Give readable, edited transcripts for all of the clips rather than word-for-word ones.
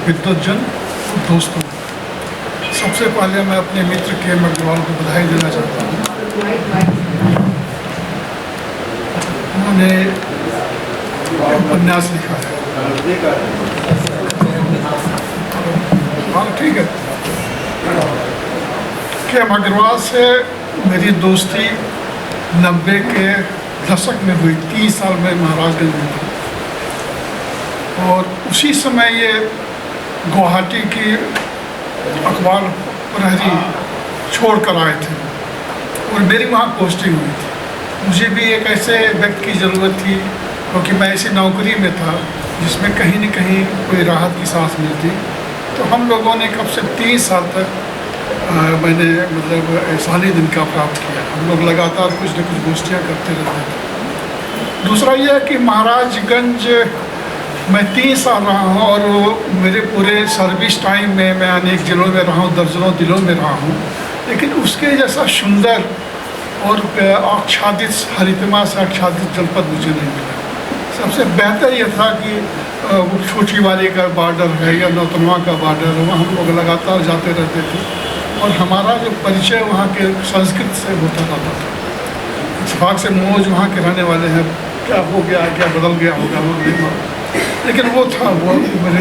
विद्वतजन और दोस्तों, सबसे पहले मैं अपने मित्र के अग्रवाल को बधाई देना चाहता हूँ। उन्होंने उपन्यास लिखा है। हाँ ठीक है। के अग्रवाल से मेरी दोस्ती 90 के दशक में हुई। 30 साल में महाराजगंज में था और उसी समय ये गुवाहाटी की अखबार प्रहरी छोड़ कर आए थे और मेरी वहाँ पोस्टिंग हुई थी। मुझे भी एक ऐसे व्यक्ति की ज़रूरत थी क्योंकि मैं ऐसी नौकरी में था जिसमें कहीं न कहीं कोई राहत की सांस मिलती। तो हम लोगों ने कब से 30 साल तक मैंने मतलब साली दिन का प्राप्त किया। हम लोग लगातार कुछ न कुछ गोष्ठियाँ करते रहते थे। दूसरा यह है कि महाराजगंज मैं 3 साल रहा हूँ और मेरे पूरे सर्विस टाइम में मैं अनेक जिलों में रहा हूँ, दर्जनों जिलों में रहा हूँ, लेकिन उसके जैसा सुंदर और आच्छादित हरितमा से आच्छादित जनपद मुझे नहीं मिला। सबसे बेहतर यह था कि वो छोटीवाली का बॉर्डर है या नौतनवा का बॉर्डर है, वहाँ हम लोग लगातार जाते रहते थे और हमारा जो परिचय वहाँ के संस्कृत से होता रहता था। इत्तेफाक से मौज वहाँ के रहने वाले हैं, क्या हो गया, क्या बदल गया होगा वो नहीं मालूम, लेकिन वो था वो मेरे।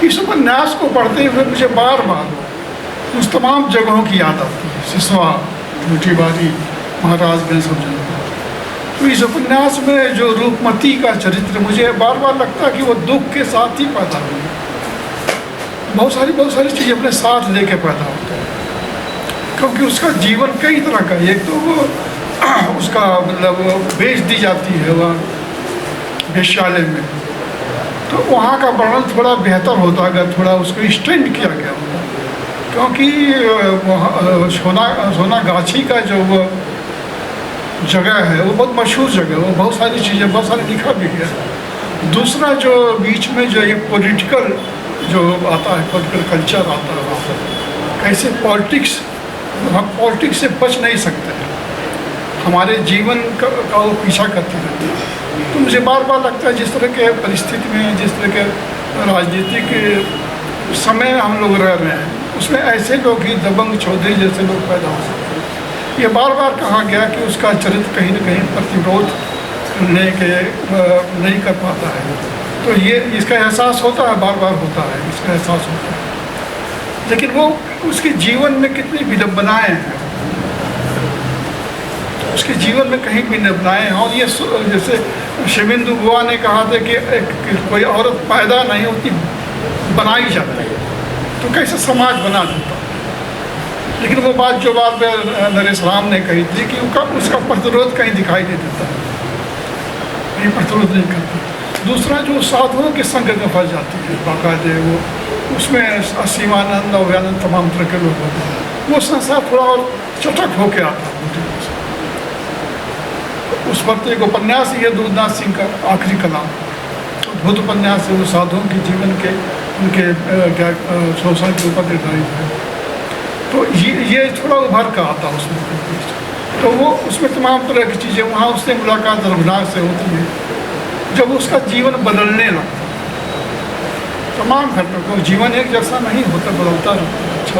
इस उपन्यास को पढ़ते हुए मुझे बार बार उस तमाम जगहों की याद आती है, सिसवा, छोटीवाली, महाराजगंज सब जगह। तो इस उपन्यास में जो रूपमती का चरित्र मुझे बार बार लगता है कि वो दुख के साथ ही पैदा हुई। बहुत सारी चीज़ें अपने साथ लेके पैदा होते हैं क्योंकि उसका जीवन कई तरह का। एक तो वो उसका मतलब बेच दी जाती है वहाँ वेश्यालय में, तो वहाँ का वर्णन थोड़ा बेहतर होता अगर थोड़ा उसको स्टैंड किया गया होता, क्योंकि सोनागाछी का जो वो जगह है वो बहुत मशहूर जगह है, वो बहुत सारी चीज़ें बहुत सारी लिखा भी गया। दूसरा जो बीच में जो ये पॉलिटिकल जो आता है, पॉलिटिकल कल्चर आता है वहाँ पर, कैसे पॉलिटिक्स, हम पॉलिटिक्स से बच नहीं सकते हैं, हमारे जीवन का वो पीछा करती रहती है। तो मुझे बार बार लगता है जिस तरह के परिस्थिति में, जिस तरह के राजनीतिक समय में हम लोग रह रहे हैं, उसमें ऐसे लोग ही दबंग चौधरी जैसे लोग पैदा हो सकते हैं। ये बार बार कहा गया कि उसका चरित्र कहीं न कहीं प्रतिरोध नहीं कर पाता है। तो ये इसका एहसास होता है, बार बार होता है, इसका एहसास होता है, लेकिन वो उसके जीवन में कितनी विडंबनाएँ हैं, उसके जीवन में कहीं विडंबनाएँ हैं। और ये जैसे शिवेंदु बुआ ने कहा था कि कोई औरत पैदा नहीं होती, बनाई जाती है, तो कैसे समाज बना देता। लेकिन वो बात जो बात में नरेश राम ने कही थी कि उसका प्रतिरोध कहीं दिखाई नहीं देता, कहीं प्रतिरोध नहीं करता। दूसरा जो साधुओं के संग में फंस जाती है बाकायदे, वो उसमें असीमानंद अव्यानंद तमाम तरह के लोग होते हैं, वो संसार थोड़ा और चटक होके आता है। उस वक्त एक उपन्यास ये दूरनाथ सिंह का आखिरी कलाम, अद्भुत उपन्यास है, वो साधुओं के जीवन के उनके शोषण के ऊपर निर्धारित है। तो ये थोड़ा उभर का आता उसमें, तो वो उसमें तमाम तरह की चीज़ें, वहाँ उससे मुलाकात रघुनाथ से होती है जब उसका जीवन बदलने लगता है। तमाम घटनाओं को जीवन एक जैसा नहीं होता, बदलता रहता है। अच्छा,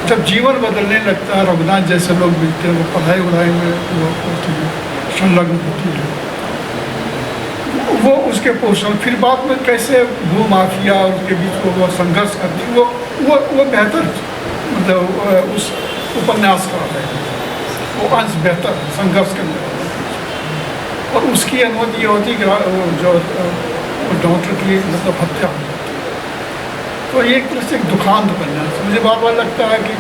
जब जीवन बदलने लगता है, रघुनाथ जैसे लोग मिलते हैं, वो पढ़ाई वढ़ाई में वो होती है, संलग्न होती है, वो उसके पोषण, फिर बाद में कैसे भू माफिया और उसके बीच को वो संघर्ष करती, वो बेहतर मतलब उस उपन्यास का है, वो अंश बेहतर संघर्ष करने वाला। और उसकी अनुमति ये होती कि जो डॉक्टर की मतलब हत्या हो जाती है। तो ये एक तरह से एक दुखांत उपन्यास, मुझे बार बार लगता है कि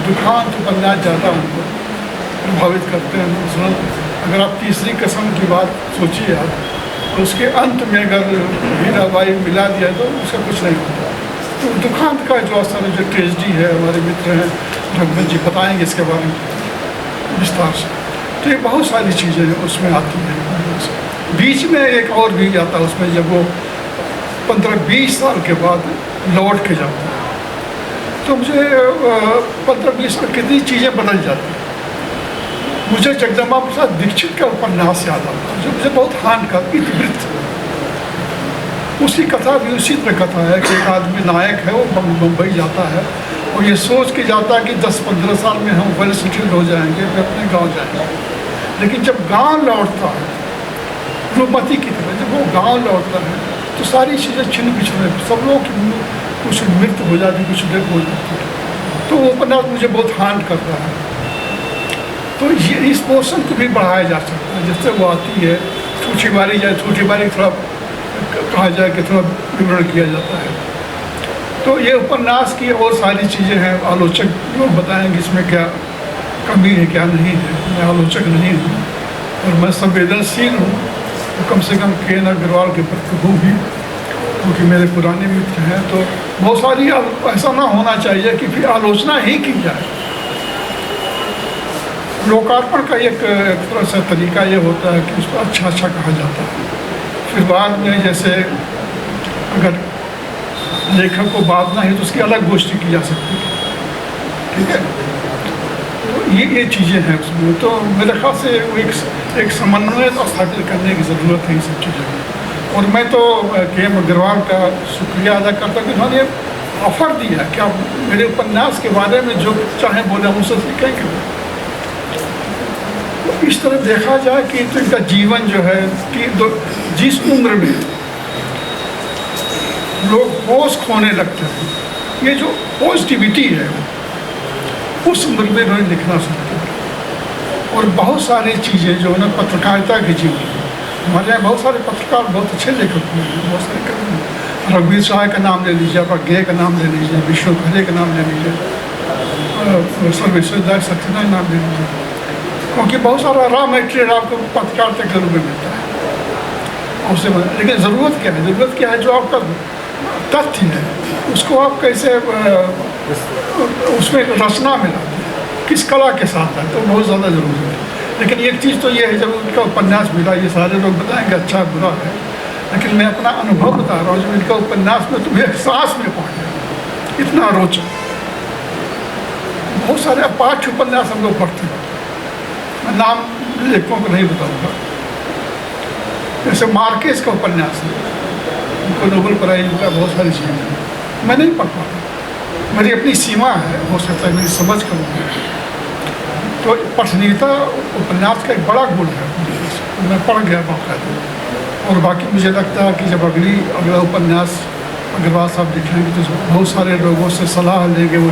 दुखांत उपन्यास ज़्यादा हमको प्रभावित करते हैं। अगर आप तीसरी कसम की बात सोचिए आप, तो उसके अंत में अगर हीराबाई मिला दिया तो उसका कुछ नहीं होता। तो दुखांत का जो असर है, जो ट्रेजिडी है, हमारे मित्र हैं रघुनाथ जी बताएंगे इसके बारे में विस्तार से। तो ये बहुत सारी चीज़ें उसमें आती हैं। बीच में एक और भी आता है उसमें, जब वो 15-20 साल के बाद लौट के जाता है, तो मुझे 15-20 साल कितनी चीज़ें बदल जाती हैं। मुझे जगदम्बा प्रसाद दीक्षित का उपन्यास याद आता है, जो मुझे बहुत हान का इतिवृत्त। उसकी कथा भी उसी तरह कथा है कि एक आदमी नायक है, वो मुंबई जाता है और ये सोच के जाता है कि 10-15 साल में हम वेल सेटल्ड हो जाएंगे, फिर अपने गांव जाएंगे। लेकिन जब गांव लौटता है रूपमती की तरह, जब वो गांव लौटता है तो सारी चीज़ें छिन्न बिछड़, सब लोग कुछ मृत्यु हो जाती, कुछ डेथ हो जाती है। तो वो उपन्यास मुझे बहुत हार्ट करता है। तो ये इस पोर्शन को भी बढ़ाया जा सकता है, जिससे वो आती है ठूठी मारी जाए, ठूठी मारी थोड़ा कहा जाए कि थोड़ा विवरण किया जाता है। तो ये उपन्यास की और सारी चीज़ें हैं, आलोचक लोग बताएंगे इसमें क्या कमी है क्या नहीं है। मैं आलोचक नहीं हूँ और मैं संवेदनशील हूँ, तो कम से कम के.एन. अग्रवाल के प्रति हूँ भी, क्योंकि मेरे पुराने मित्र हैं। तो बहुत सारी ऐसा ना होना चाहिए कि फिर आलोचना ही की जाए। लोकार्पण का एक तरह से तरीका ये होता है कि उसको अच्छा अच्छा कहा जाता है, फिर बाद में जैसे अगर लेखक को बात ना है तो उसकी अलग गोष्ठी की जा सकती है, ठीक है। तो ये चीज़ें हैं उसमें। तो मेरे ख्याल से वो एक समन्वय स्थापित करने की ज़रूरत है इन सब चीज़ों में। और मैं तो के.एन. अग्रवाल का शुक्रिया अदा करता हूँ कि उन्होंने ऑफ़र दिया कि आप मेरे उपन्यास के बारे में जो चाहें बोले, हम उससे सीखेंगे। तो इस तरह देखा जाए कि तो इनका जीवन जो है कि जिस उम्र में लोग होश खोने लगते हैं, ये जो पॉजिटिविटी है उस उम्र में इन्होंने लिखना शुरू किया। और बहुत सारी चीज़ें जो है पत्रकारिता के जीवन में, हमारे यहाँ बहुत सारे पत्रकार बहुत अच्छे लेखक हुए हैं, बहुत सारे कवि हैं। रघुवीर सहाय का नाम ले लीजिए, आप गे का नाम ले लीजिए, विश्व खरे का नाम ले लीजिए, सर्वेश्वर दास सक्सेना का नाम ले लीजिए, क्योंकि बहुत सारा रॉ मटेरियल आपको पत्रकारिता के रूप में मिलता है उससे। लेकिन ज़रूरत क्या है? ज़रूरत क्या है? जो आपका तथ्य है उसको आप कैसे उसमें रचना मिलाते हैं, किस कला के साथ है, तो बहुत ज़्यादा ज़रूरी है। लेकिन एक चीज़ तो ये है, जब उनका उपन्यास मिला, ये सारे लोग बताएंगे अच्छा बुरा है, लेकिन मैं अपना अनुभव बता रहा हूँ। जब इनका उपन्यास में तुम्हें एहसास में पहुँच गया, इतना रोचक। बहुत सारे पाठ्य उपन्यास हम लोग पढ़ते हैं, मैं नाम लेखकों को नहीं बताऊँगा। जैसे मार्केस का उपन्यास है, उनको नोबेल प्राइज मिला, बहुत सारी चीज़ें हैं, मैं नहीं पढ़ पाता, मेरी अपनी सीमा है, हो सकता है मेरी समझ कम है। तो पठनीयता उपन्यास का एक बड़ा गुण है, मैं पढ़ गया बाकायदा। और बाकी मुझे लगता है कि जब अगला उपन्यास अग्रवाल साहब लिखेंगे तो बहुत सारे लोगों से सलाह लेंगे, वो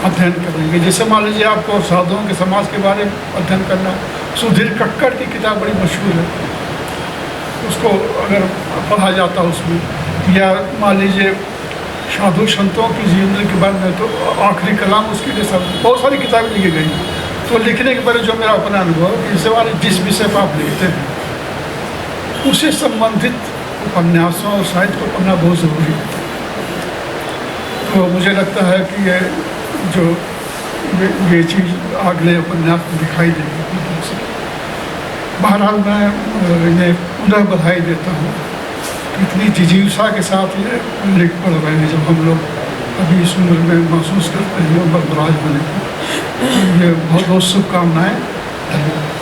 अध्ययन करेंगे। जैसे मान लीजिए आपको साधुओं के समाज के बारे में अध्ययन करना, सुधीर कक्कड़ की किताब बड़ी मशहूर है, उसको अगर पढ़ा जाता उसमें, या मान लीजिए साधु संतों की जीवन के बारे में, तो आखिरी कलाम उसके लिए सब बहुत सारी किताबें लिखी गई। तो लिखने के बारे जो मेरा अपना अनुभव, इससे वाले जिस विषय पर आप लिखते हैं उससे संबंधित उपन्यासों और साहित्य को पढ़ना बहुत ज़रूरी है। तो मुझे लगता है कि ये जो ये चीज़ अगले उपन्यास में दिखाई देगी। बहरहाल मैं इन्हें पुनः बधाई देता हूँ, इतनी जिजीवसा के साथ ये लिख पढ़ रहे हैं। जब हम लोग अभी इस उम्र में महसूस करते हैं उम्र दराज होने की, ये बहुत बहुत शुभकामनाएँ। धन्यवाद।